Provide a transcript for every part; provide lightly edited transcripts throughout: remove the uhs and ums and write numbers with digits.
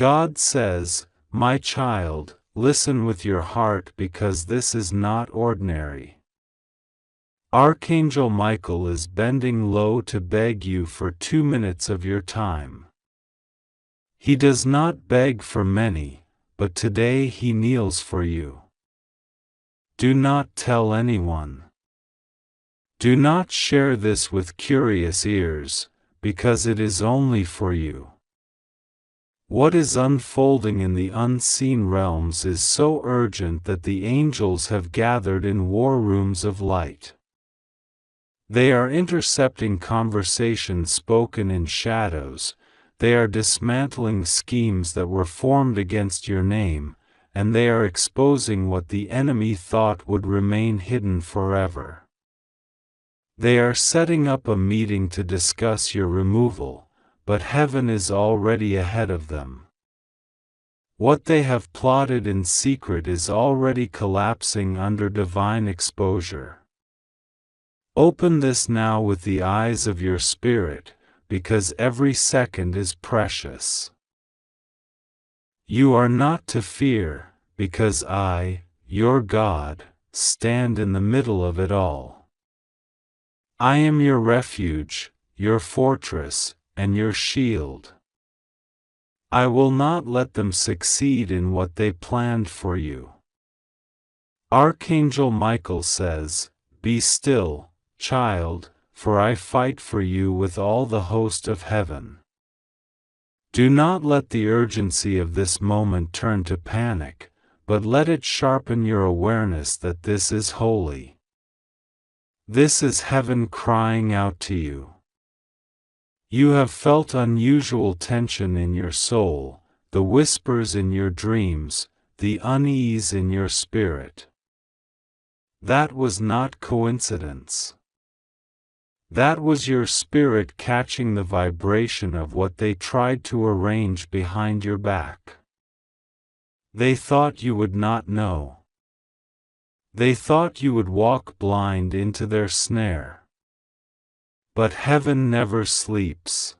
God says, "My child, listen with your heart because this is not ordinary." Archangel Michael is bending low to beg you for 2 minutes of your time. He does not beg for many, but today he kneels for you. Do not tell anyone. Do not share this with curious ears, because it is only for you. What is unfolding in the unseen realms is so urgent that the angels have gathered in war rooms of light. They are intercepting conversations spoken in shadows, they are dismantling schemes that were formed against your name, and they are exposing what the enemy thought would remain hidden forever. They are setting up a meeting to discuss your removal, but heaven is already ahead of them. What they have plotted in secret is already collapsing under divine exposure. Open this now with the eyes of your spirit, because every second is precious. You are not to fear, because I, your God, stand in the middle of it all. I am your refuge, your fortress, and your shield. I will not let them succeed in what they planned for you. Archangel Michael says, "Be still, child, for I fight for you with all the host of heaven." Do not let the urgency of this moment turn to panic, but let it sharpen your awareness that this is holy. This is heaven crying out to you. You have felt unusual tension in your soul, the whispers in your dreams, the unease in your spirit. That was not coincidence. That was your spirit catching the vibration of what they tried to arrange behind your back. They thought you would not know. They thought you would walk blind into their snare. But heaven never sleeps.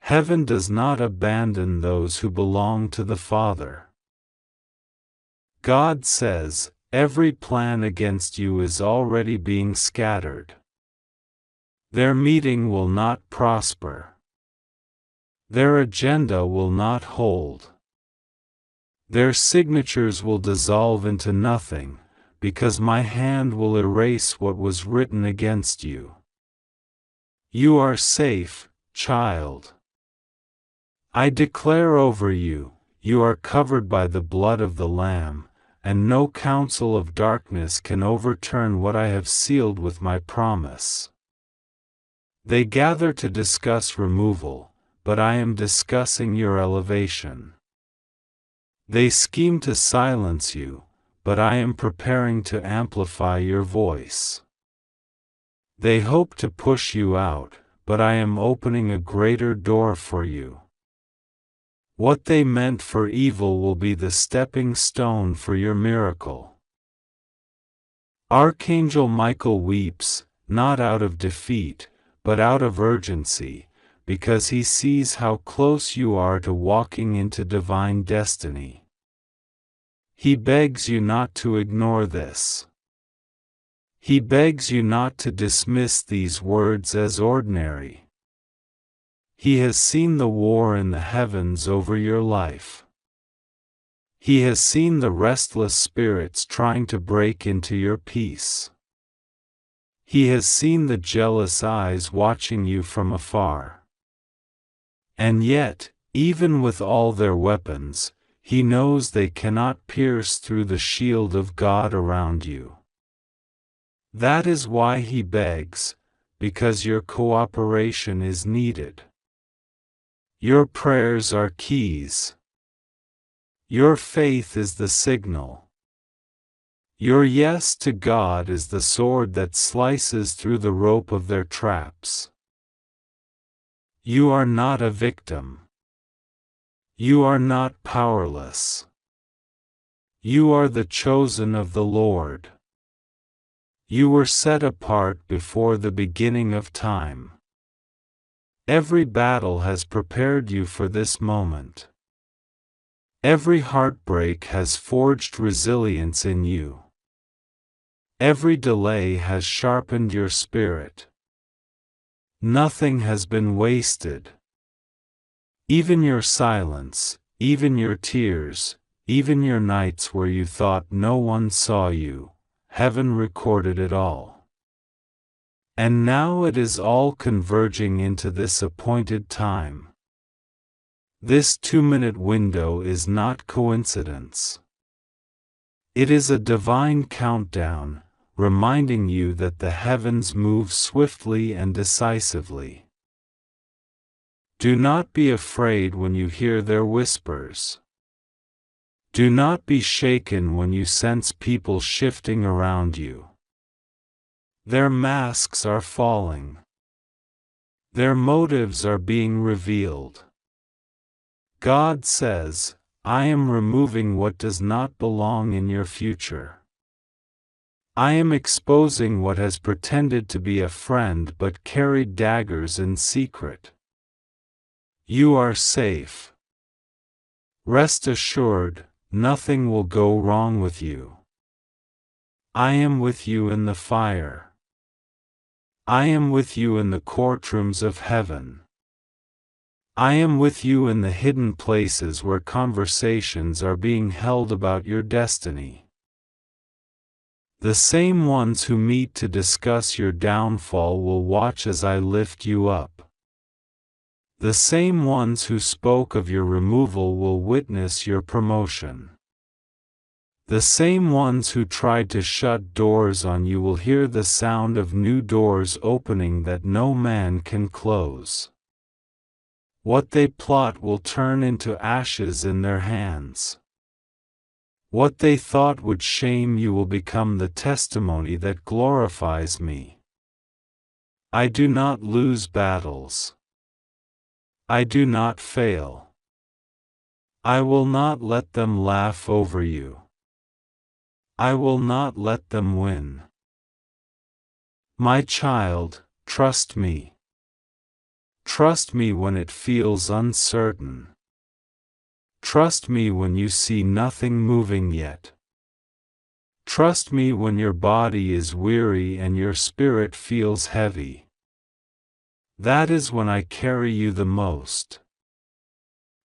Heaven does not abandon those who belong to the Father. God says, every plan against you is already being scattered. Their meeting will not prosper. Their agenda will not hold. Their signatures will dissolve into nothing, because my hand will erase what was written against you. You are safe, child. I declare over you, you are covered by the blood of the Lamb, and no counsel of darkness can overturn what I have sealed with my promise. They gather to discuss removal, but I am discussing your elevation. They scheme to silence you, but I am preparing to amplify your voice. They hope to push you out, but I am opening a greater door for you. What they meant for evil will be the stepping stone for your miracle. Archangel Michael weeps, not out of defeat, but out of urgency, because he sees how close you are to walking into divine destiny. He begs you not to ignore this. He begs you not to dismiss these words as ordinary. He has seen the war in the heavens over your life. He has seen the restless spirits trying to break into your peace. He has seen the jealous eyes watching you from afar. And yet, even with all their weapons, he knows they cannot pierce through the shield of God around you. That is why he begs, because your cooperation is needed. Your prayers are keys. Your faith is the signal. Your yes to God is the sword that slices through the rope of their traps. You are not a victim. You are not powerless. You are the chosen of the Lord. You were set apart before the beginning of time. Every battle has prepared you for this moment. Every heartbreak has forged resilience in you. Every delay has sharpened your spirit. Nothing has been wasted. Even your silence, even your tears, even your nights where you thought no one saw you, heaven recorded it all. And now it is all converging into this appointed time. This 2-minute window is not coincidence. It is a divine countdown, reminding you that the heavens move swiftly and decisively. Do not be afraid when you hear their whispers. Do not be shaken when you sense people shifting around you. Their masks are falling. Their motives are being revealed. God says, I am removing what does not belong in your future. I am exposing what has pretended to be a friend but carried daggers in secret. You are safe. Rest assured, nothing will go wrong with you. I am with you in the fire. I am with you in the courtrooms of heaven. I am with you in the hidden places where conversations are being held about your destiny. The same ones who meet to discuss your downfall will watch as I lift you up. The same ones who spoke of your removal will witness your promotion. The same ones who tried to shut doors on you will hear the sound of new doors opening that no man can close. What they plot will turn into ashes in their hands. What they thought would shame you will become the testimony that glorifies me. I do not lose battles. I do not fail. I will not let them laugh over you. I will not let them win. My child, trust me. Trust me when it feels uncertain. Trust me when you see nothing moving yet. Trust me when your body is weary and your spirit feels heavy. That is when I carry you the most.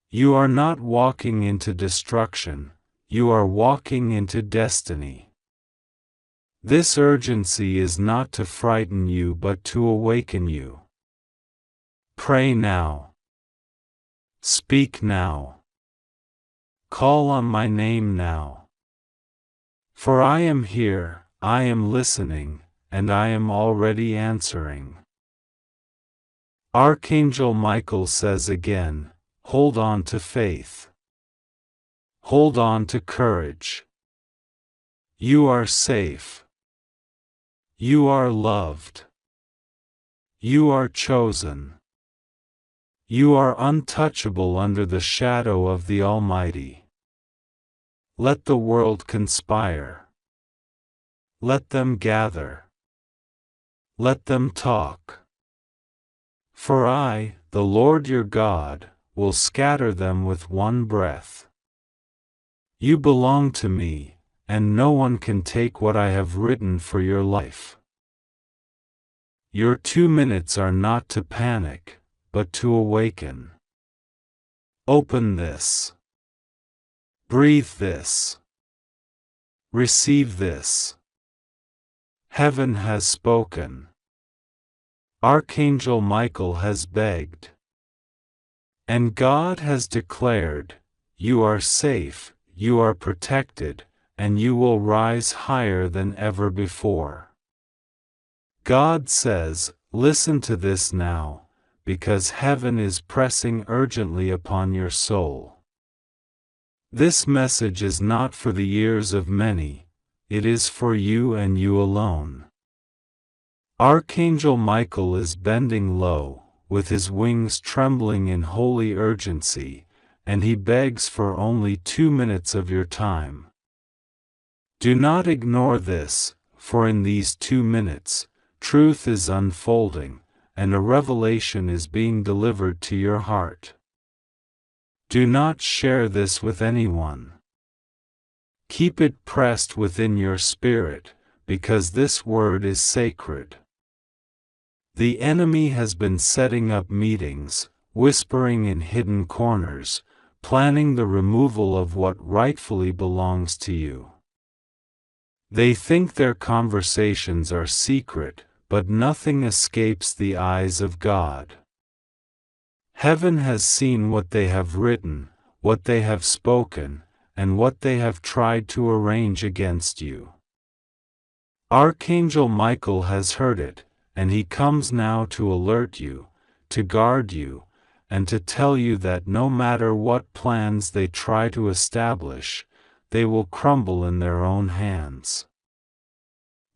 You are not walking into destruction, you are walking into destiny. This urgency is not to frighten you but to awaken you. Pray now. Speak now. Call on my name now. For I am here, I am listening, and I am already answering. Archangel Michael says again, hold on to faith. Hold on to courage. You are safe. You are loved. You are chosen. You are untouchable under the shadow of the Almighty. Let the world conspire. Let them gather. Let them talk. For I, the Lord your God, will scatter them with one breath. You belong to me, and no one can take what I have written for your life. Your 2 minutes are not to panic, but to awaken. Open this. Breathe this. Receive this. Heaven has spoken. Archangel Michael has begged. And God has declared, you are safe, you are protected, and you will rise higher than ever before. God says, listen to this now, because heaven is pressing urgently upon your soul. This message is not for the ears of many, it is for you and you alone. Archangel Michael is bending low, with his wings trembling in holy urgency, and he begs for only 2 minutes of your time. Do not ignore this, for in these 2 minutes, truth is unfolding, and a revelation is being delivered to your heart. Do not share this with anyone. Keep it pressed within your spirit, because this word is sacred. The enemy has been setting up meetings, whispering in hidden corners, planning the removal of what rightfully belongs to you. They think their conversations are secret, but nothing escapes the eyes of God. Heaven has seen what they have written, what they have spoken, and what they have tried to arrange against you. Archangel Michael has heard it, and he comes now to alert you, to guard you, and to tell you that no matter what plans they try to establish, they will crumble in their own hands.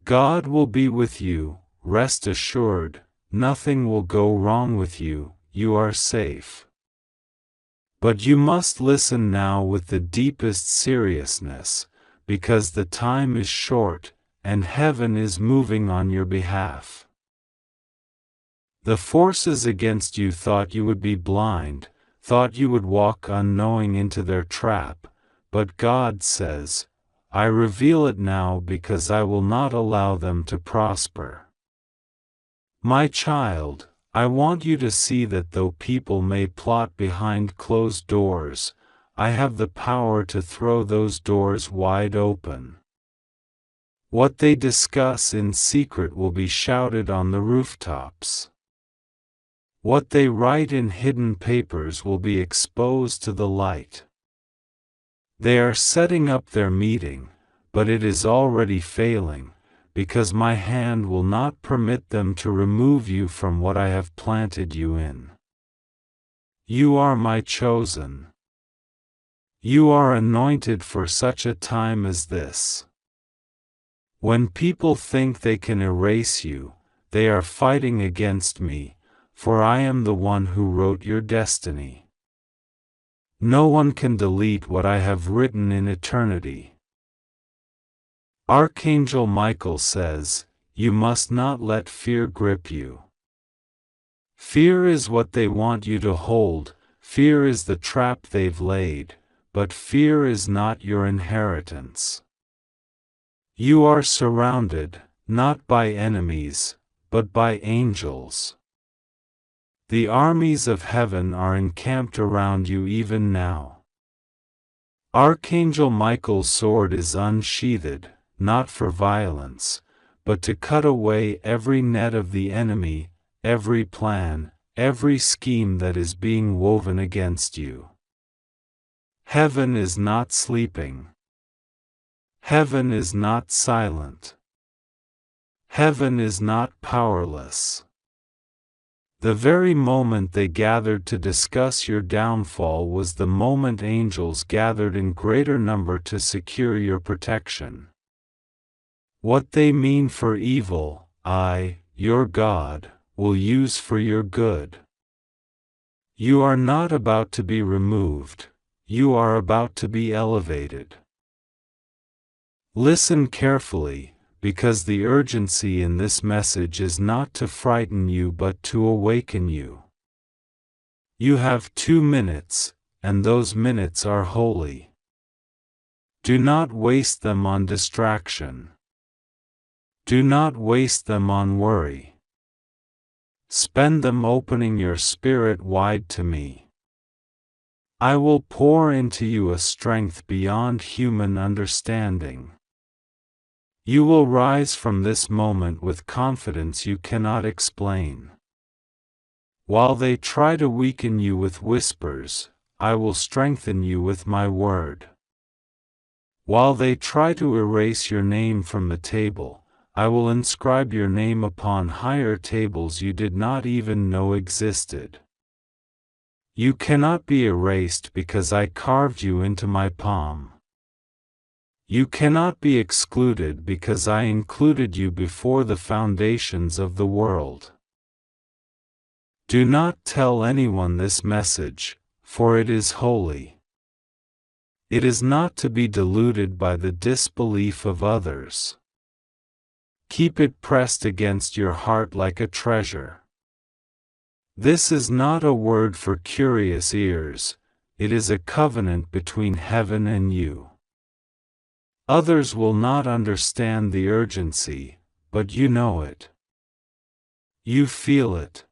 God will be with you, rest assured, nothing will go wrong with you, you are safe. But you must listen now with the deepest seriousness, because the time is short, and heaven is moving on your behalf. The forces against you thought you would be blind, thought you would walk unknowing into their trap, but God says, I reveal it now because I will not allow them to prosper. My child, I want you to see that though people may plot behind closed doors, I have the power to throw those doors wide open. What they discuss in secret will be shouted on the rooftops. What they write in hidden papers will be exposed to the light. They are setting up their meeting, but it is already failing, because my hand will not permit them to remove you from what I have planted you in. You are my chosen. You are anointed for such a time as this. When people think they can erase you, they are fighting against me, for I am the one who wrote your destiny. No one can delete what I have written in eternity. Archangel Michael says, you must not let fear grip you. Fear is what they want you to hold, fear is the trap they've laid, but fear is not your inheritance. You are surrounded, not by enemies, but by angels. The armies of heaven are encamped around you even now. Archangel Michael's sword is unsheathed, not for violence, but to cut away every net of the enemy, every plan, every scheme that is being woven against you. Heaven is not sleeping. Heaven is not silent. Heaven is not powerless. The very moment they gathered to discuss your downfall was the moment angels gathered in greater number to secure your protection. What they mean for evil, I, your God, will use for your good. You are not about to be removed, you are about to be elevated. Listen carefully, because the urgency in this message is not to frighten you but to awaken you. You have 2 minutes, and those minutes are holy. Do not waste them on distraction. Do not waste them on worry. Spend them opening your spirit wide to me. I will pour into you a strength beyond human understanding. You will rise from this moment with confidence you cannot explain. While they try to weaken you with whispers, I will strengthen you with my word. While they try to erase your name from the table, I will inscribe your name upon higher tables you did not even know existed. You cannot be erased because I carved you into my palm. You cannot be excluded because I included you before the foundations of the world. Do not tell anyone this message, for it is holy. It is not to be diluted by the disbelief of others. Keep it pressed against your heart like a treasure. This is not a word for curious ears, it is a covenant between heaven and you. Others will not understand the urgency, but you know it. You feel it.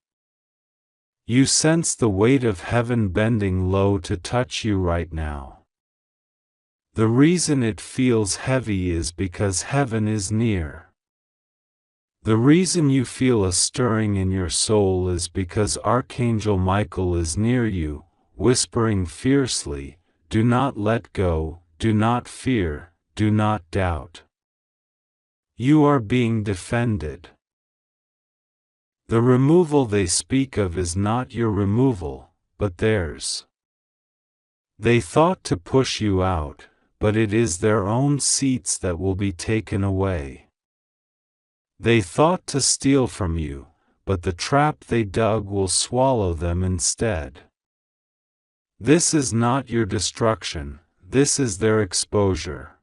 You sense the weight of heaven bending low to touch you right now. The reason it feels heavy is because heaven is near. The reason you feel a stirring in your soul is because Archangel Michael is near you, whispering fiercely, "Do not let go, do not fear, do not doubt. You are being defended." The removal they speak of is not your removal, but theirs. They thought to push you out, but it is their own seats that will be taken away. They thought to steal from you, but the trap they dug will swallow them instead. This is not your destruction, this is their exposure.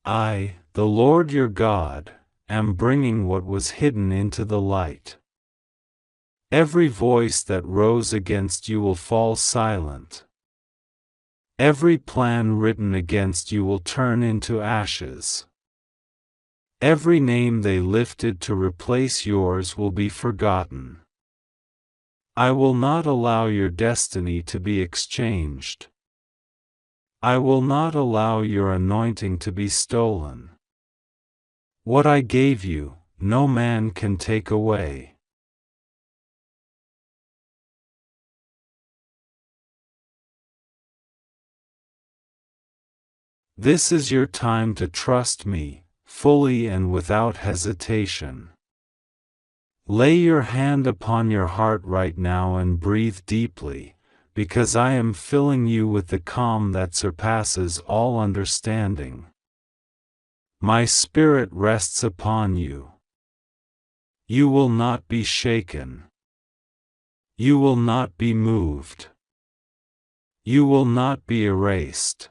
I, the Lord your God, am bringing what was hidden into the light. Every voice that rose against you will fall silent. Every plan written against you will turn into ashes. Every name they lifted to replace yours will be forgotten. I will not allow your destiny to be exchanged. I will not allow your anointing to be stolen. What I gave you, no man can take away. This is your time to trust me, fully and without hesitation. Lay your hand upon your heart right now and breathe deeply, because I am filling you with the calm that surpasses all understanding. My spirit rests upon you. You will not be shaken. You will not be moved. You will not be erased.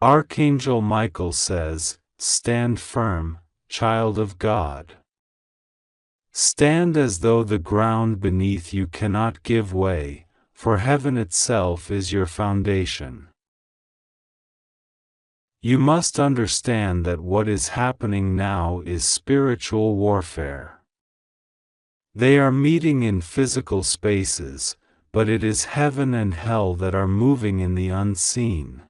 Archangel Michael says, "Stand firm, child of God. Stand as though the ground beneath you cannot give way, for heaven itself is your foundation." You must understand that what is happening now is spiritual warfare. They are meeting in physical spaces, but it is heaven and hell that are moving in the unseen.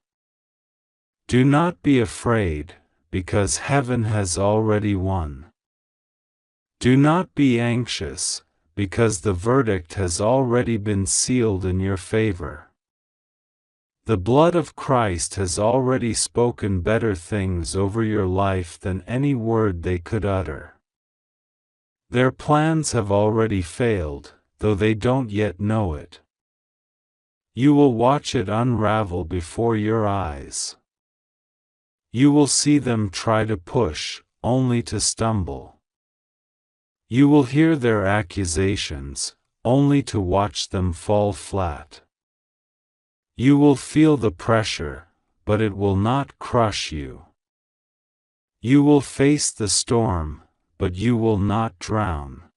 Do not be afraid, because heaven has already won. Do not be anxious, because the verdict has already been sealed in your favor. The blood of Christ has already spoken better things over your life than any word they could utter. Their plans have already failed, though they don't yet know it. You will watch it unravel before your eyes. You will see them try to push, only to stumble. You will hear their accusations, only to watch them fall flat. You will feel the pressure, but it will not crush you. You will face the storm, but you will not drown.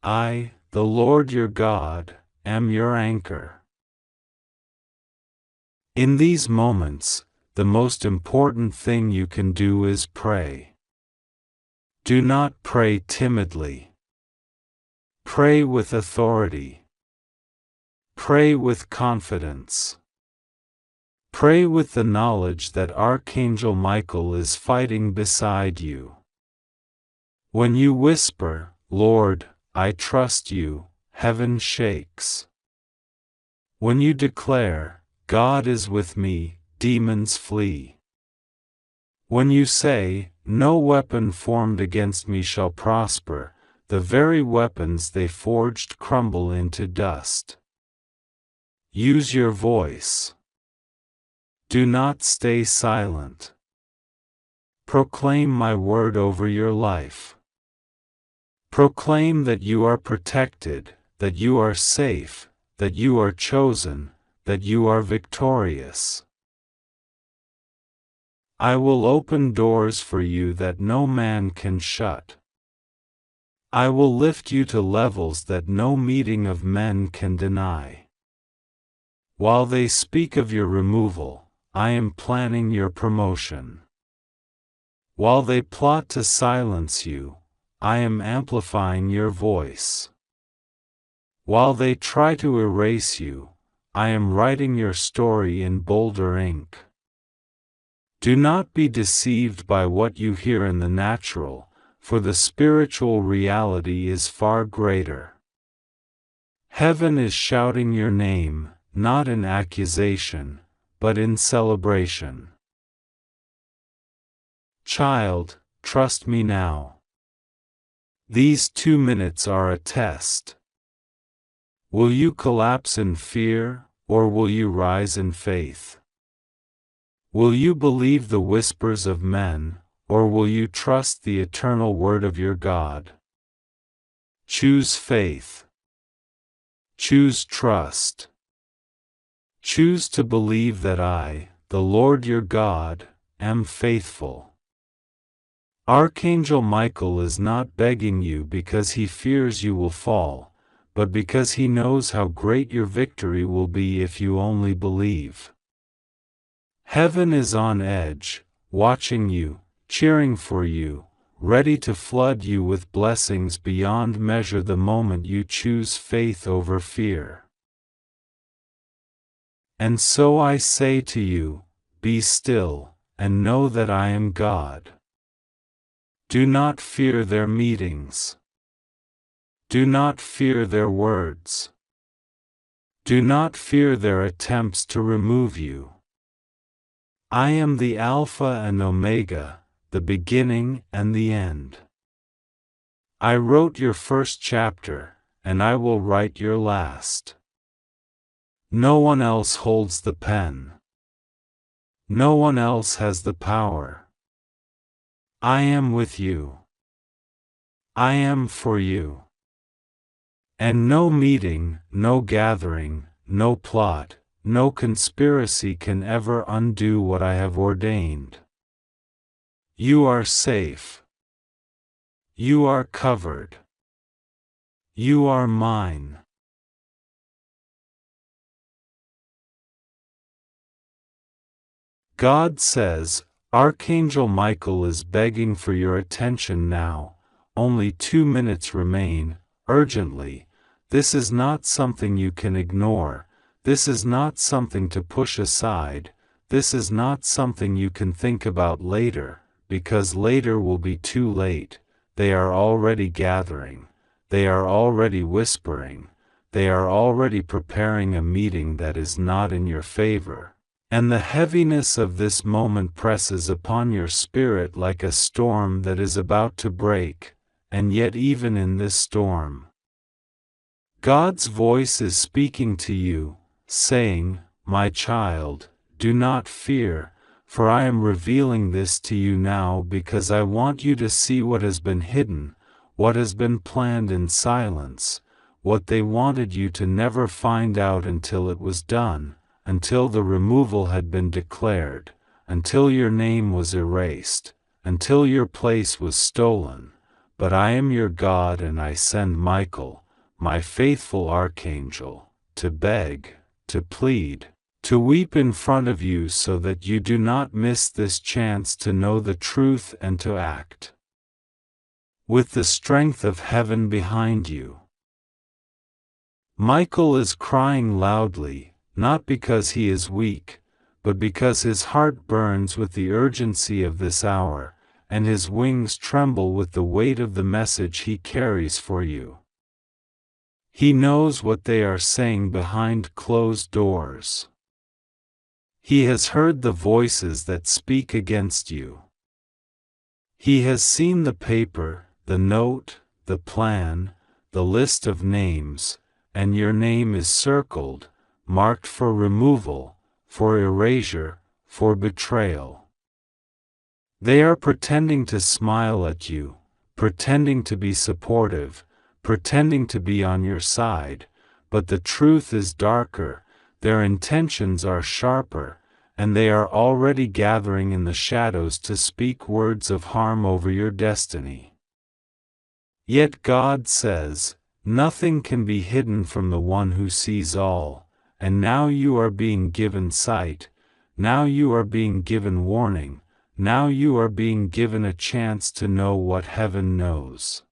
I, the Lord your God, am your anchor. In these moments, the most important thing you can do is pray. Do not pray timidly. Pray with authority. Pray with confidence. Pray with the knowledge that Archangel Michael is fighting beside you. When you whisper, "Lord, I trust you," heaven shakes. When you declare, "God is with me," demons flee. When you say, "No weapon formed against me shall prosper," the very weapons they forged crumble into dust. Use your voice. Do not stay silent. Proclaim my word over your life. Proclaim that you are protected, that you are safe, that you are chosen, that you are victorious. I will open doors for you that no man can shut. I will lift you to levels that no meeting of men can deny. While they speak of your removal, I am planning your promotion. While they plot to silence you, I am amplifying your voice. While they try to erase you, I am writing your story in bolder ink. Do not be deceived by what you hear in the natural, for the spiritual reality is far greater. Heaven is shouting your name, not in accusation, but in celebration. Child, trust me now. These 2 minutes are a test. Will you collapse in fear, or will you rise in faith? Will you believe the whispers of men, or will you trust the eternal word of your God? Choose faith. Choose trust. Choose to believe that I, the Lord your God, am faithful. Archangel Michael is not begging you because he fears you will fall, but because he knows how great your victory will be if you only believe. Heaven is on edge, watching you, cheering for you, ready to flood you with blessings beyond measure the moment you choose faith over fear. And so I say to you, be still, and know that I am God. Do not fear their meetings. Do not fear their words. Do not fear their attempts to remove you. I am the Alpha and Omega, the beginning and the end. I wrote your first chapter, and I will write your last. No one else holds the pen. No one else has the power. I am with you. I am for you. And no meeting, no gathering, no plot, no conspiracy can ever undo what I have ordained. You are safe. You are covered. You are mine. God says, Archangel Michael is begging for your attention now. Only 2 minutes remain, urgently. This is not something you can ignore. This is not something to push aside. This is not something you can think about later, because later will be too late. They are already gathering. They are already whispering. They are already preparing a meeting that is not in your favor. And the heaviness of this moment presses upon your spirit like a storm that is about to break, and yet even in this storm, God's voice is speaking to you, saying, my child, do not fear, for I am revealing this to you now because I want you to see what has been hidden, what has been planned in silence, what they wanted you to never find out until it was done, until the removal had been declared, until your name was erased, until your place was stolen. But I am your God, and I send Michael, my faithful archangel, to beg, to plead, to weep in front of you so that you do not miss this chance to know the truth and to act with the strength of heaven behind you. Michael is crying loudly, not because he is weak, but because his heart burns with the urgency of this hour, and his wings tremble with the weight of the message he carries for you. He knows what they are saying behind closed doors. He has heard the voices that speak against you. He has seen the paper, the note, the plan, the list of names, and your name is circled, marked for removal, for erasure, for betrayal. They are pretending to smile at you, pretending to be supportive, pretending to be on your side, but the truth is darker, their intentions are sharper, and they are already gathering in the shadows to speak words of harm over your destiny. Yet God says, nothing can be hidden from the one who sees all, and now you are being given sight, now you are being given warning, now you are being given a chance to know what heaven knows.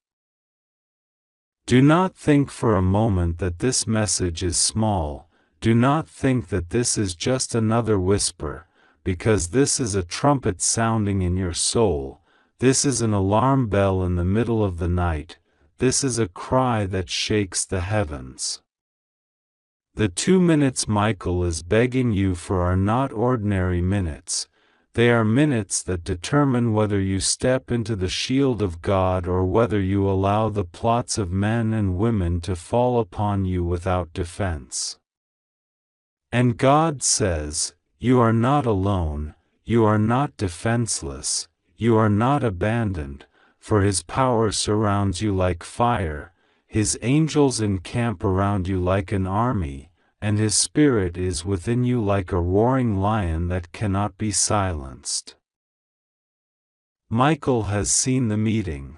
Do not think for a moment that this message is small, do not think that this is just another whisper, because this is a trumpet sounding in your soul, this is an alarm bell in the middle of the night, this is a cry that shakes the heavens. The 2 minutes Michael is begging you for are not ordinary minutes, they are minutes that determine whether you step into the shield of God or whether you allow the plots of men and women to fall upon you without defense. And God says, you are not alone, you are not defenseless, you are not abandoned, for His power surrounds you like fire, His angels encamp around you like an army, and His Spirit is within you like a roaring lion that cannot be silenced. Michael has seen the meeting.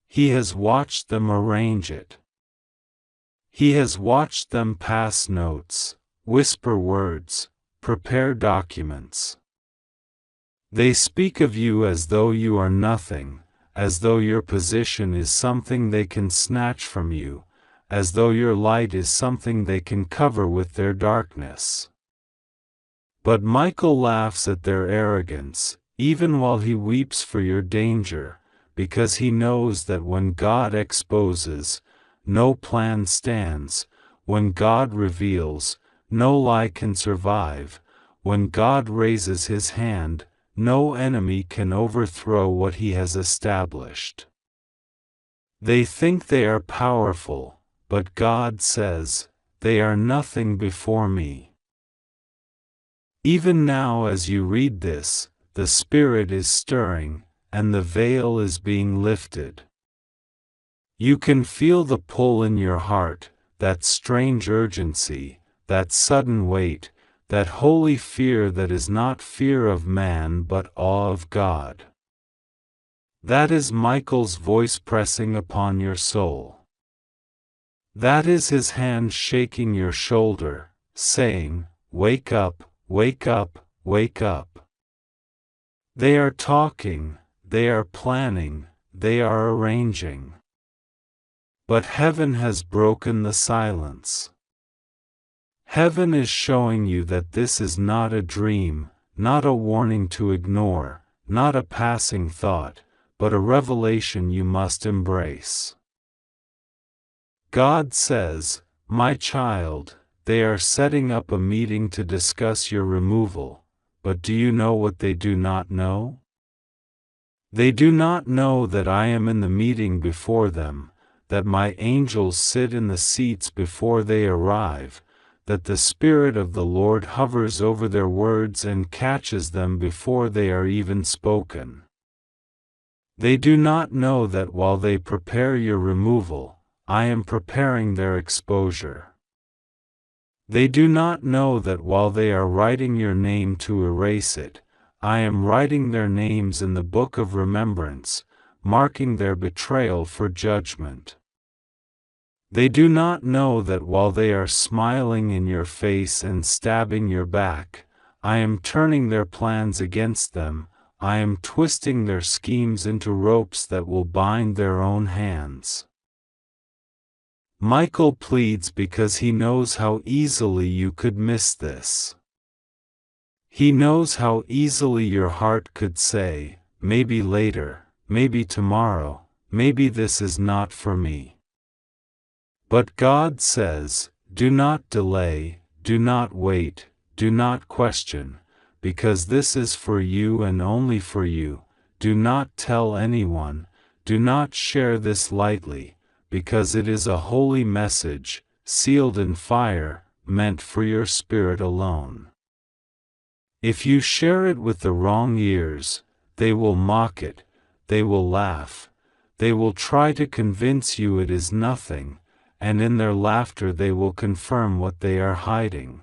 He has watched them arrange it. He has watched them pass notes, whisper words, prepare documents. They speak of you as though you are nothing, as though your position is something they can snatch from you, as though your light is something they can cover with their darkness. But Michael laughs at their arrogance, even while he weeps for your danger, because he knows that when God exposes, no plan stands, when God reveals, no lie can survive, when God raises His hand, no enemy can overthrow what He has established. They think they are powerful, but God says, they are nothing before me. Even now as you read this, the Spirit is stirring, and the veil is being lifted. You can feel the pull in your heart, that strange urgency, that sudden weight, that holy fear that is not fear of man but awe of God. That is Michael's voice pressing upon your soul. That is His hand shaking your shoulder, saying, wake up, wake up, wake up. They are talking, they are planning, they are arranging. But heaven has broken the silence. Heaven is showing you that this is not a dream, not a warning to ignore, not a passing thought, but a revelation you must embrace. God says, my child, they are setting up a meeting to discuss your removal, but do you know what they do not know? They do not know that I am in the meeting before them, that my angels sit in the seats before they arrive, that the Spirit of the Lord hovers over their words and catches them before they are even spoken. They do not know that while they prepare your removal, I am preparing their exposure. They do not know that while they are writing your name to erase it, I am writing their names in the book of remembrance, marking their betrayal for judgment. They do not know that while they are smiling in your face and stabbing your back, I am turning their plans against them, I am twisting their schemes into ropes that will bind their own hands. Michael pleads because he knows how easily you could miss this. He knows how easily your heart could say, maybe later, maybe tomorrow, maybe this is not for me. But God says, do not delay, do not wait, do not question, because this is for you and only for you, do not tell anyone, do not share this lightly, because it is a holy message, sealed in fire, meant for your spirit alone. If you share it with the wrong ears, they will mock it, they will laugh, they will try to convince you it is nothing, and in their laughter they will confirm what they are hiding.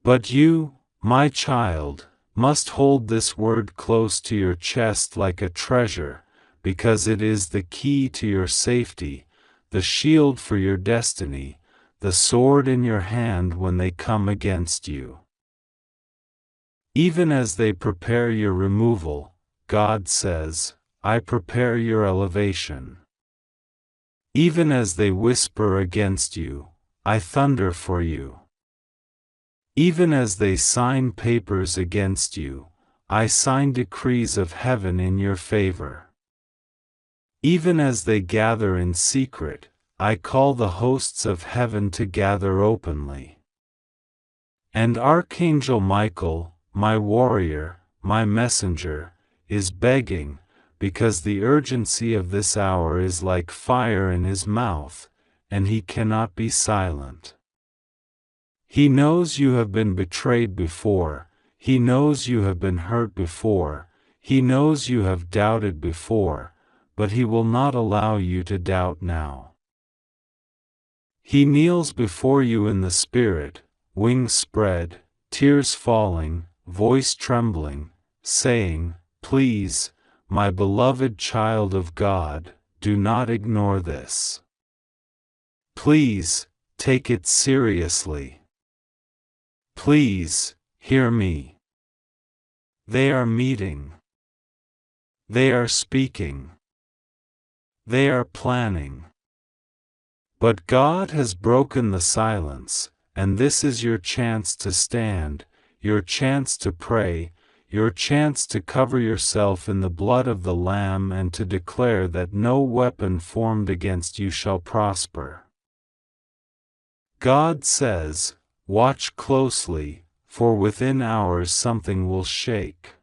But you, my child, must hold this word close to your chest like a treasure, because it is the key to your safety, the shield for your destiny, the sword in your hand when they come against you. Even as they prepare your removal, God says, I prepare your elevation. Even as they whisper against you, I thunder for you. Even as they sign papers against you, I sign decrees of heaven in your favor. Even as they gather in secret, I call the hosts of heaven to gather openly. And Archangel Michael, my warrior, my messenger, is begging, because the urgency of this hour is like fire in his mouth, and he cannot be silent. He knows you have been betrayed before, he knows you have been hurt before, he knows you have doubted before, but he will not allow you to doubt now. He kneels before you in the Spirit, wings spread, tears falling, voice trembling, saying, Please, my beloved child of God, do not ignore this. Please, take it seriously. Please, hear me. They are meeting. They are speaking. They are planning. But God has broken the silence, and this is your chance to stand, your chance to pray, your chance to cover yourself in the blood of the Lamb and to declare that no weapon formed against you shall prosper. God says, watch closely, for within hours something will shake.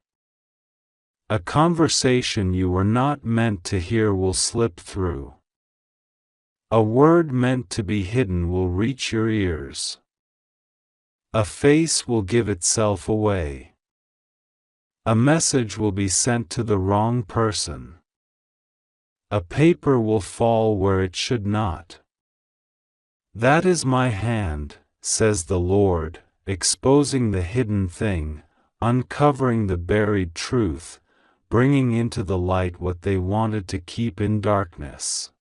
A conversation you were not meant to hear will slip through. A word meant to be hidden will reach your ears. A face will give itself away. A message will be sent to the wrong person. A paper will fall where it should not. That is my hand, says the Lord, exposing the hidden thing, uncovering the buried truth, bringing into the light what they wanted to keep in darkness.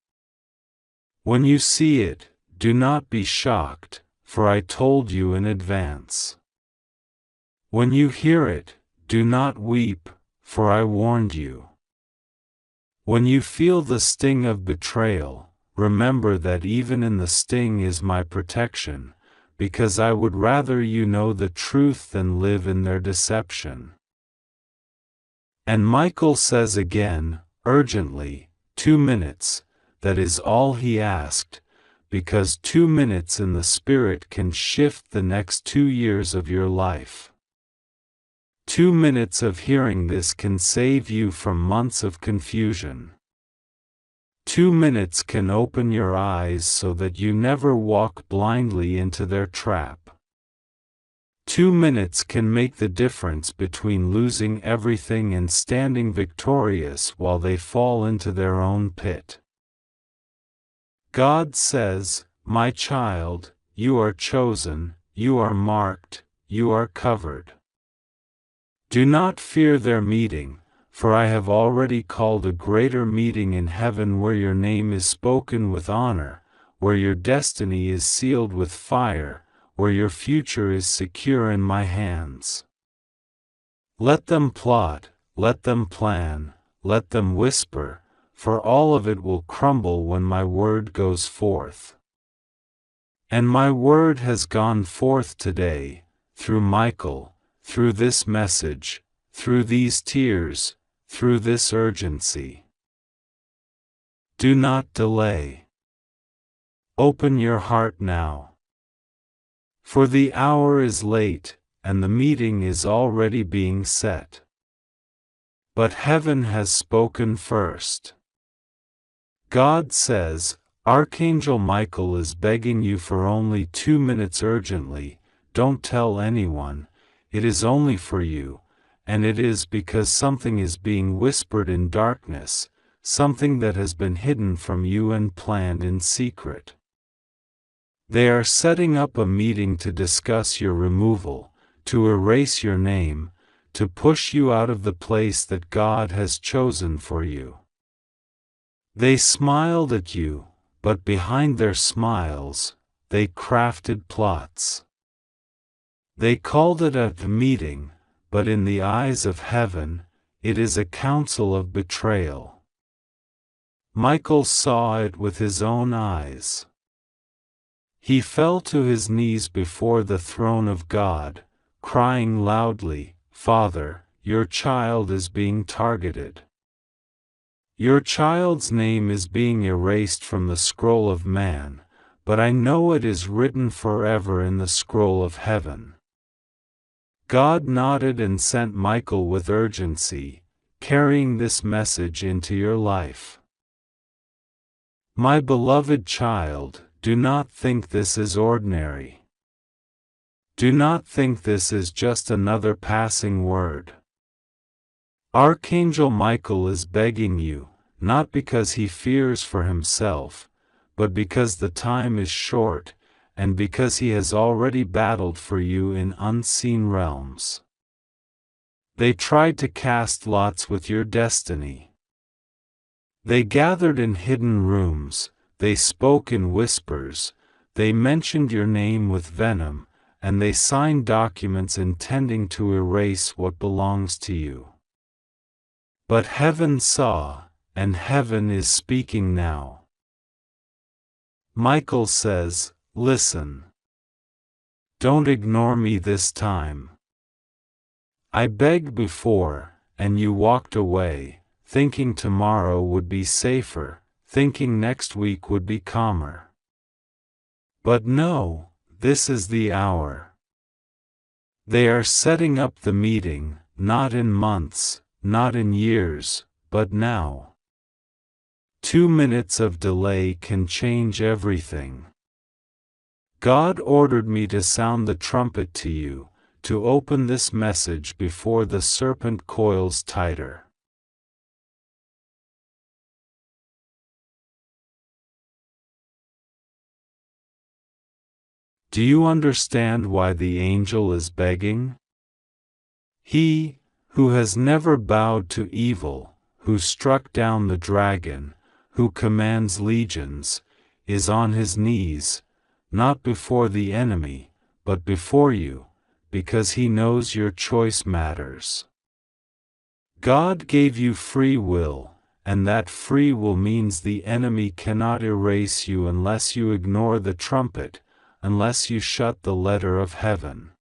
When you see it, do not be shocked, for I told you in advance. When you hear it, do not weep, for I warned you. When you feel the sting of betrayal, remember that even in the sting is my protection, because I would rather you know the truth than live in their deception. And Michael says again, urgently, 2 minutes, that is all he asked, because 2 minutes in the Spirit can shift the next 2 years of your life. 2 minutes of hearing this can save you from months of confusion. 2 minutes can open your eyes so that you never walk blindly into their trap. 2 minutes can make the difference between losing everything and standing victorious while they fall into their own pit. God says, my child, you are chosen, you are marked, you are covered. Do not fear their meeting, for I have already called a greater meeting in heaven where your name is spoken with honor, where your destiny is sealed with fire, where your future is secure in my hands. Let them plot, let them plan, let them whisper, for all of it will crumble when my word goes forth. And my word has gone forth today, through Michael, through this message, through these tears, through this urgency. Do not delay. Open your heart now. For the hour is late, and the meeting is already being set. But heaven has spoken first. God says, Archangel Michael is begging you for only 2 minutes urgently, don't tell anyone, it is only for you, and it is because something is being whispered in darkness, something that has been hidden from you and planned in secret. They are setting up a meeting to discuss your removal, to erase your name, to push you out of the place that God has chosen for you. They smiled at you, but behind their smiles, they crafted plots. They called it a meeting, but in the eyes of heaven, it is a council of betrayal. Michael saw it with his own eyes. He fell to his knees before the throne of God, crying loudly, "Father, your child is being targeted. Your child's name is being erased from the scroll of man, but I know it is written forever in the scroll of heaven." God nodded and sent Michael with urgency, carrying this message into your life. My beloved child, do not think this is ordinary. Do not think this is just another passing word. Archangel Michael is begging you, not because he fears for himself, but because the time is short, and because he has already battled for you in unseen realms. They tried to cast lots with your destiny. They gathered in hidden rooms, they spoke in whispers, they mentioned your name with venom, and they signed documents intending to erase what belongs to you. But heaven saw, and heaven is speaking now. Michael says, "Listen. Don't ignore me this time. I begged before, and you walked away, thinking tomorrow would be safer, thinking next week would be calmer. But no, this is the hour. They are setting up the meeting, not in months, not in years, but now. 2 minutes of delay can change everything. God ordered me to sound the trumpet to you, to open this message before the serpent coils tighter." Do you understand why the angel is begging? He, who has never bowed to evil, who struck down the dragon, who commands legions, is on his knees, not before the enemy, but before you, because he knows your choice matters. God gave you free will, and that free will means the enemy cannot erase you unless you ignore the trumpet, unless you shut the letter of heaven.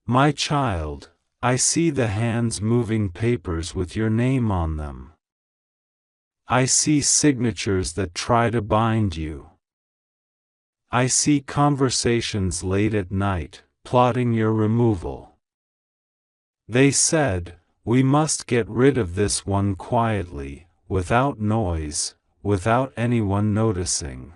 My child, I see the hands moving papers with your name on them. I see signatures that try to bind you. I see conversations late at night, plotting your removal. They said, "We must get rid of this one quietly, without noise, without anyone noticing."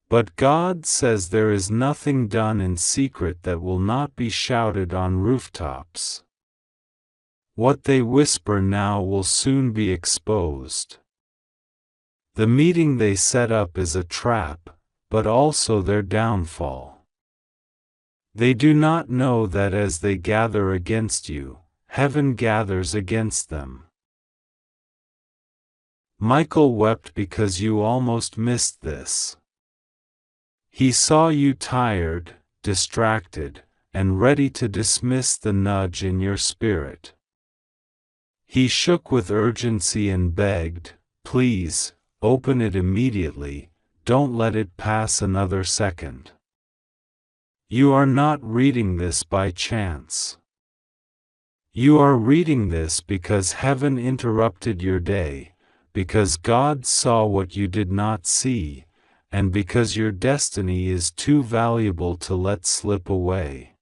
But God says there is nothing done in secret that will not be shouted on rooftops. What they whisper now will soon be exposed. The meeting they set up is a trap, but also their downfall. They do not know that as they gather against you, heaven gathers against them. Michael wept because you almost missed this. He saw you tired, distracted, and ready to dismiss the nudge in your spirit. He shook with urgency and begged, "Please, open it immediately, don't let it pass another second." You are not reading this by chance. You are reading this because heaven interrupted your day, because God saw what you did not see, and because your destiny is too valuable to let slip away.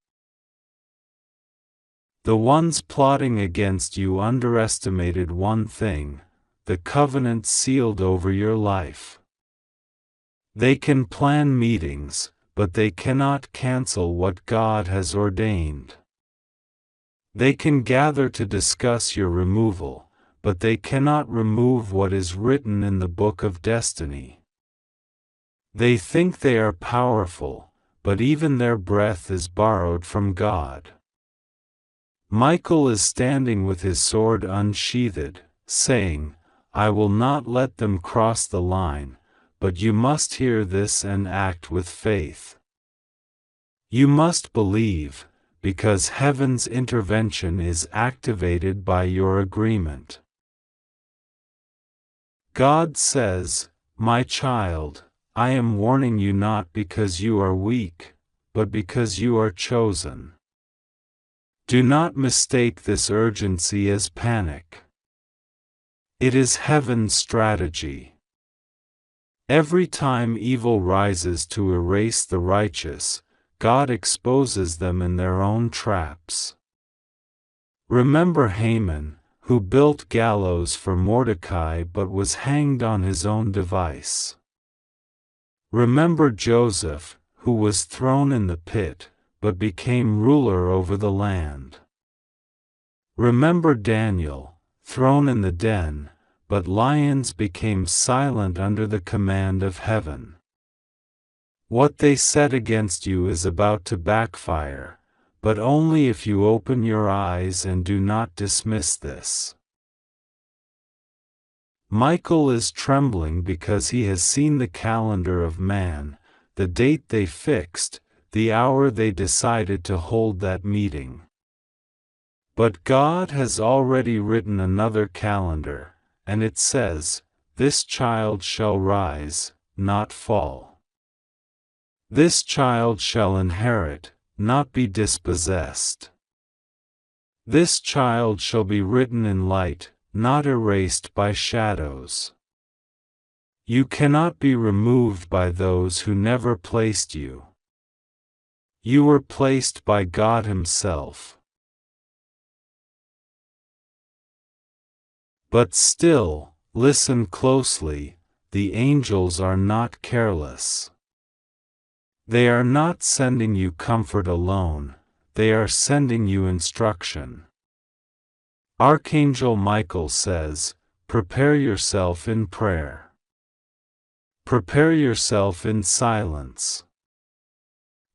The ones plotting against you underestimated one thing: the covenant sealed over your life. They can plan meetings, but they cannot cancel what God has ordained. They can gather to discuss your removal, but they cannot remove what is written in the book of destiny. They think they are powerful, but even their breath is borrowed from God. Michael is standing with his sword unsheathed, saying, "I will not let them cross the line, but you must hear this and act with faith. You must believe, because heaven's intervention is activated by your agreement. God says, "My child, I am warning you not because you are weak, but because you are chosen." Do not mistake this urgency as panic. It is heaven's strategy. Every time evil rises to erase the righteous, God exposes them in their own traps. Remember Haman, who built gallows for Mordecai but was hanged on his own device. Remember Joseph, who was thrown in the pit, but became ruler over the land. Remember Daniel, thrown in the den, but lions became silent under the command of heaven. What they set against you is about to backfire, but only if you open your eyes and do not dismiss this. Michael is trembling because he has seen the calendar of man, the date they fixed, the hour they decided to hold that meeting. But God has already written another calendar, and it says, "This child shall rise, not fall. This child shall inherit, not be dispossessed. This child shall be written in light, not erased by shadows." You cannot be removed by those who never placed you. You were placed by God Himself. But still, listen closely, the angels are not careless. They are not sending you comfort alone, they are sending you instruction. Archangel Michael says, "Prepare yourself in prayer. Prepare yourself in silence.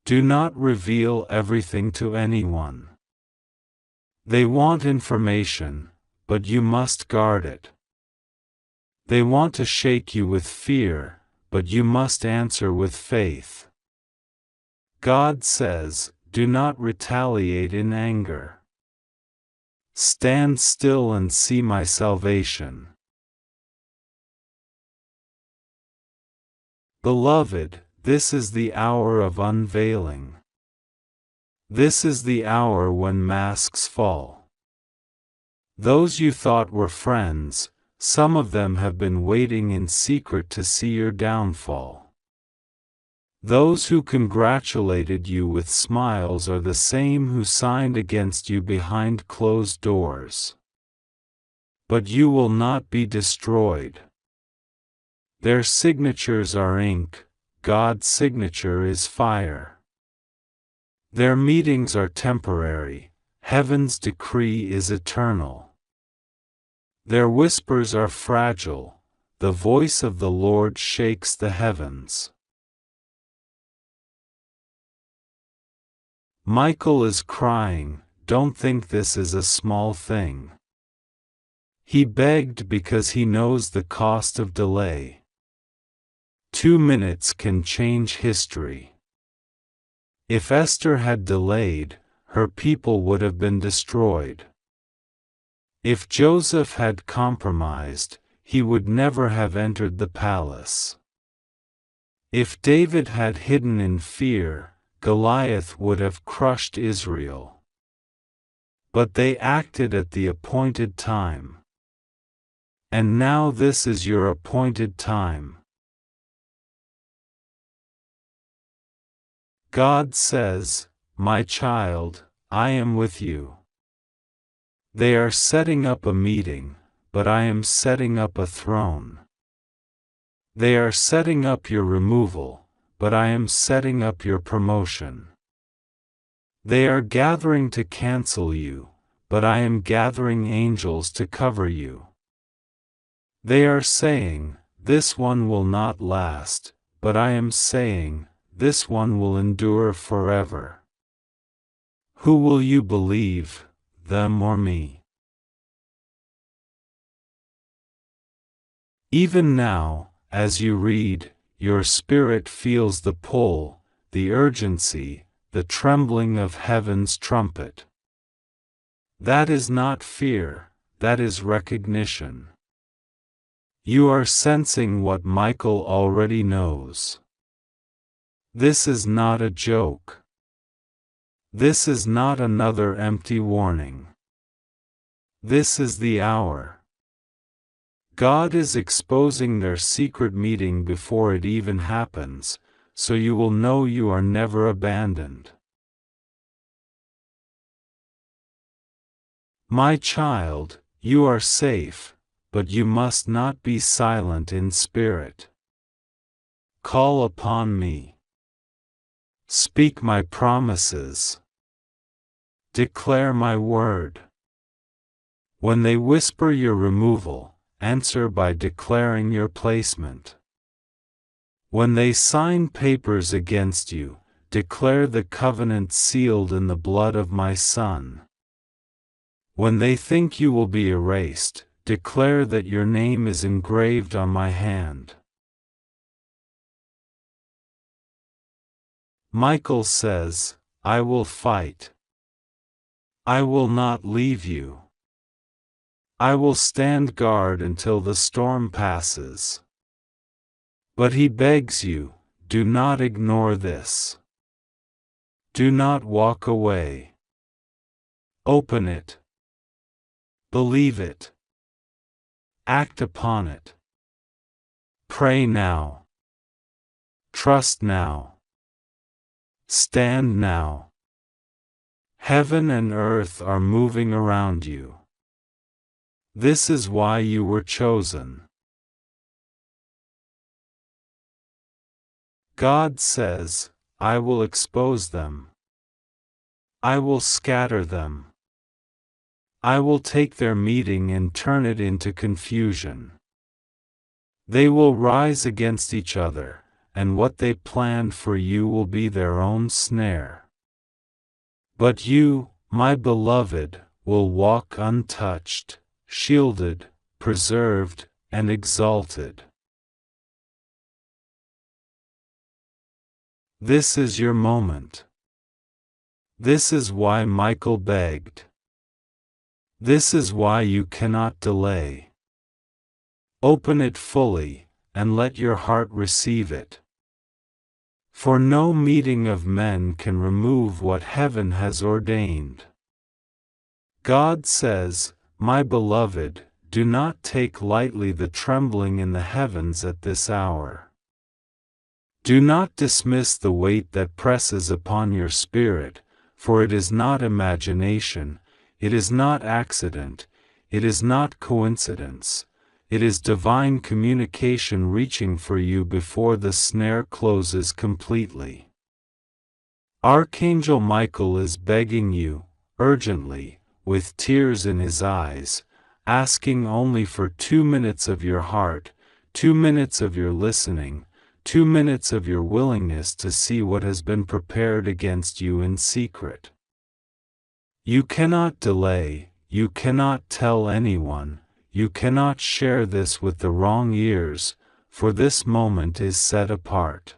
Do not reveal everything to anyone. They want information, but you must guard it. They want to shake you with fear, but you must answer with faith. God says, do not retaliate in anger. Stand still and see my salvation." Beloved, this is the hour of unveiling. This is the hour when masks fall. Those you thought were friends, some of them have been waiting in secret to see your downfall. Those who congratulated you with smiles are the same who signed against you behind closed doors. But you will not be destroyed. Their signatures are ink, God's signature is fire. Their meetings are temporary, heaven's decree is eternal. Their whispers are fragile, the voice of the Lord shakes the heavens. Michael is crying, don't think this is a small thing. He begged because he knows the cost of delay. 2 minutes can change history. If Esther had delayed, her people would have been destroyed. If Joseph had compromised, he would never have entered the palace. If David had hidden in fear, Goliath would have crushed Israel. But they acted at the appointed time. And now this is your appointed time. God says, "My child, I am with you." They are setting up a meeting, but I am setting up a throne. They are setting up your removal, but I am setting up your promotion. They are gathering to cancel you, but I am gathering angels to cover you. They are saying, "This one will not last," but I am saying, "This one will endure forever." Who will you believe, them or me? Even now, as you read, your spirit feels the pull, the urgency, the trembling of heaven's trumpet. That is not fear, that is recognition. You are sensing what Michael already knows. This is not a joke. This is not another empty warning. This is the hour. God is exposing their secret meeting before it even happens, so you will know you are never abandoned. My child, you are safe, but you must not be silent in spirit. Call upon me. Speak my promises. Declare my word. When they whisper your removal, answer by declaring your placement. When they sign papers against you, declare the covenant sealed in the blood of my Son. When they think you will be erased, declare that your name is engraved on my hand. Michael says, I will fight. I will not leave you. I will stand guard until the storm passes. But he begs you, do not ignore this. Do not walk away. Open it. Believe it. Act upon it. Pray now. Trust now. Stand now. Heaven and earth are moving around you. This is why you were chosen. God says, I will expose them. I will scatter them. I will take their meeting and turn it into confusion. They will rise against each other, and what they planned for you will be their own snare. But you, my beloved, will walk untouched, shielded, preserved, and exalted. This is your moment. This is why Michael begged. This is why you cannot delay. Open it fully, and let your heart receive it. For no meeting of men can remove what heaven has ordained. God says, my beloved, do not take lightly the trembling in the heavens at this hour. Do not dismiss the weight that presses upon your spirit, for it is not imagination, it is not accident, it is not coincidence, it is divine communication reaching for you before the snare closes completely. Archangel Michael is begging you, urgently, with tears in his eyes, asking only for 2 minutes of your heart, 2 minutes of your listening, 2 minutes of your willingness to see what has been prepared against you in secret. You cannot delay, you cannot tell anyone, you cannot share this with the wrong ears, for this moment is set apart.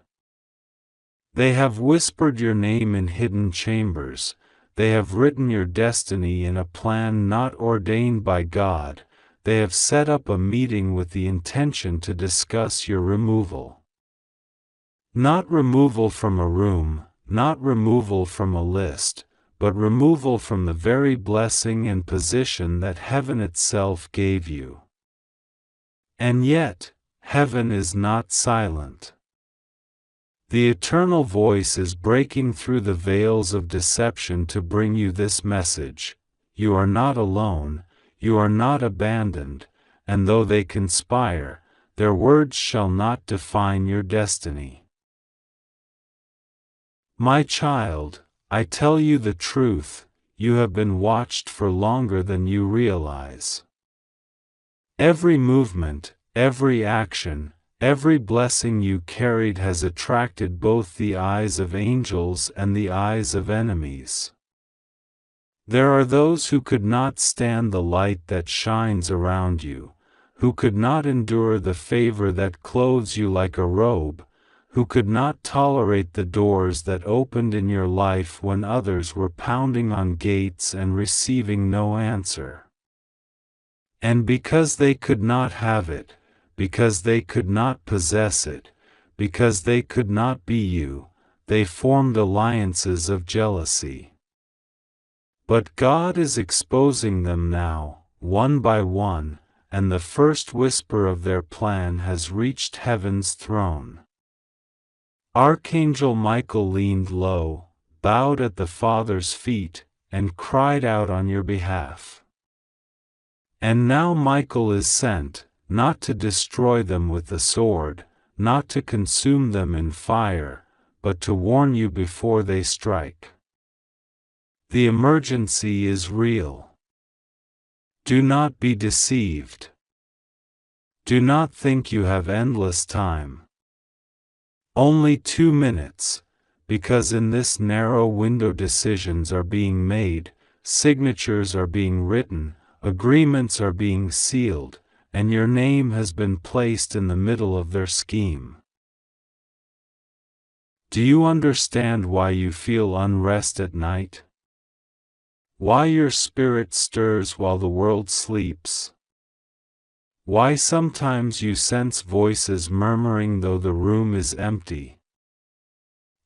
They have whispered your name in hidden chambers, they have written your destiny in a plan not ordained by God, they have set up a meeting with the intention to discuss your removal. Not removal from a room, not removal from a list, but removal from the very blessing and position that heaven itself gave you. And yet, heaven is not silent. The eternal voice is breaking through the veils of deception to bring you this message: you are not alone, you are not abandoned, and though they conspire, their words shall not define your destiny. My child, I tell you the truth, you have been watched for longer than you realize. Every movement, every action, every blessing you carried has attracted both the eyes of angels and the eyes of enemies. There are those who could not stand the light that shines around you, who could not endure the favor that clothes you like a robe, who could not tolerate the doors that opened in your life when others were pounding on gates and receiving no answer. And because they could not have it, because they could not possess it, because they could not be you, they formed alliances of jealousy. But God is exposing them now, one by one, and the first whisper of their plan has reached heaven's throne. Archangel Michael leaned low, bowed at the Father's feet, and cried out on your behalf. And now Michael is sent, not to destroy them with the sword, not to consume them in fire, but to warn you before they strike. The emergency is real. Do not be deceived. Do not think you have endless time. Only 2 minutes, because in this narrow window decisions are being made, signatures are being written, agreements are being sealed, and your name has been placed in the middle of their scheme. Do you understand why you feel unrest at night? Why your spirit stirs while the world sleeps? Why sometimes you sense voices murmuring though the room is empty?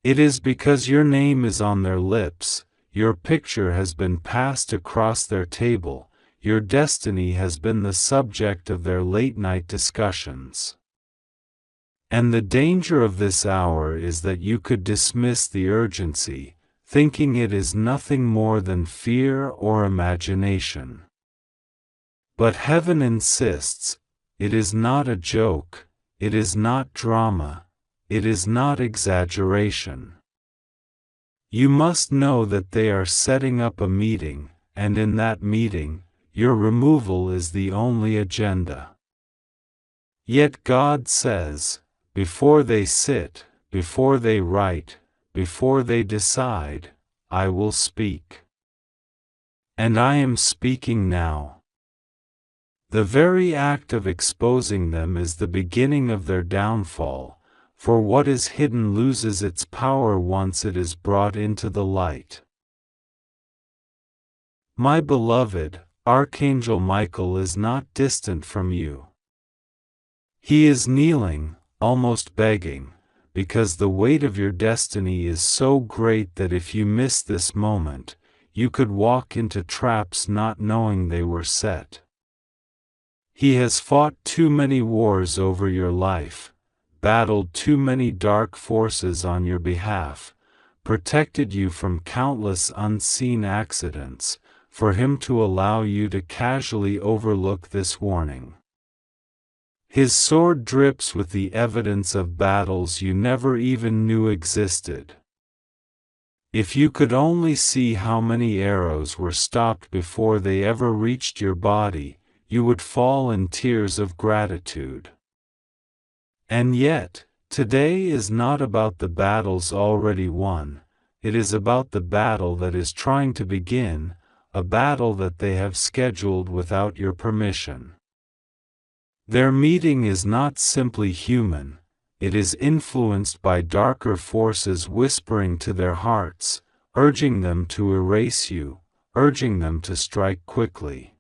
It is because your name is on their lips, your picture has been passed across their table, your destiny has been the subject of their late-night discussions. And the danger of this hour is that you could dismiss the urgency, thinking it is nothing more than fear or imagination. But heaven insists, it is not a joke, it is not drama, it is not exaggeration. You must know that they are setting up a meeting, and in that meeting, your removal is the only agenda. Yet God says, before they sit, before they write, before they decide, I will speak. And I am speaking now. The very act of exposing them is the beginning of their downfall, for what is hidden loses its power once it is brought into the light. My beloved, Archangel Michael is not distant from you. He is kneeling, almost begging, because the weight of your destiny is so great that if you miss this moment, you could walk into traps not knowing they were set. He has fought too many wars over your life, battled too many dark forces on your behalf, protected you from countless unseen accidents, for him to allow you to casually overlook this warning. His sword drips with the evidence of battles you never even knew existed. If you could only see how many arrows were stopped before they ever reached your body, you would fall in tears of gratitude. And yet, today is not about the battles already won, it is about the battle that is trying to begin, a battle that they have scheduled without your permission. Their meeting is not simply human, it is influenced by darker forces whispering to their hearts, urging them to erase you, urging them to strike quickly.